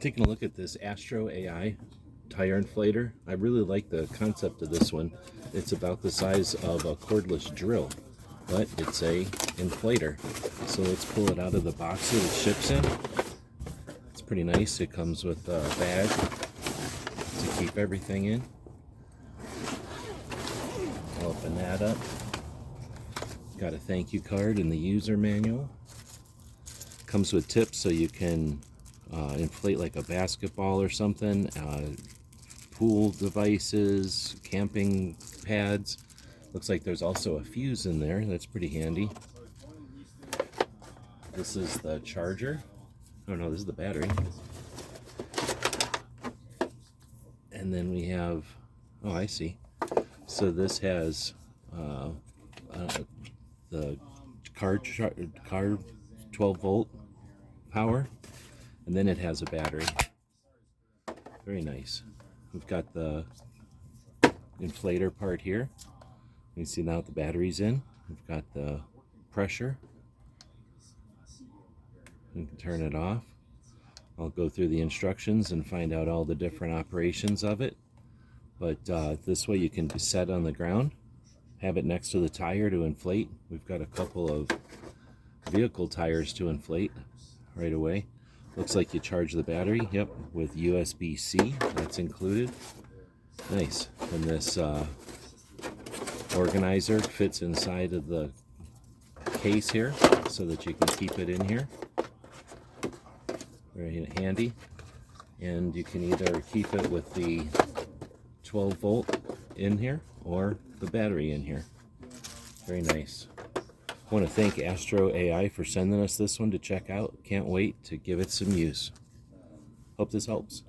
Taking a look at this AstroAI tire inflator. I really like the concept of this one. It's about the size of a cordless drill, but it's a inflator. So let's pull it out of the box that it ships in. It's pretty nice. It comes with a bag to keep everything in. I'll open that up. Got a thank you card in the user manual. Comes with tips so you can inflate like a basketball or something, pool devices, camping pads. Looks like there's also a fuse in there. That's pretty handy. This is the charger. Oh no, this is the battery. And then we have, oh I see. So this has the car 12 volt power, and then it has a battery. Very nice. We've got the inflator part here. You can see now the battery's in. We've got the pressure. You can turn it off. I'll go through the instructions and find out all the different operations of it. But this way you can set on the ground, have it next to the tire to inflate. We've got a couple of vehicle tires to inflate right away. Looks like you charge the battery, yep, with USB-C, that's included. Nice. And this organizer fits inside of the case here so that you can keep it in here. Very handy. And you can either keep it with the 12 volt in here or the battery in here. Very nice. I want to thank AstroAI for sending us this one to check out. Can't wait to give it some use. Hope this helps.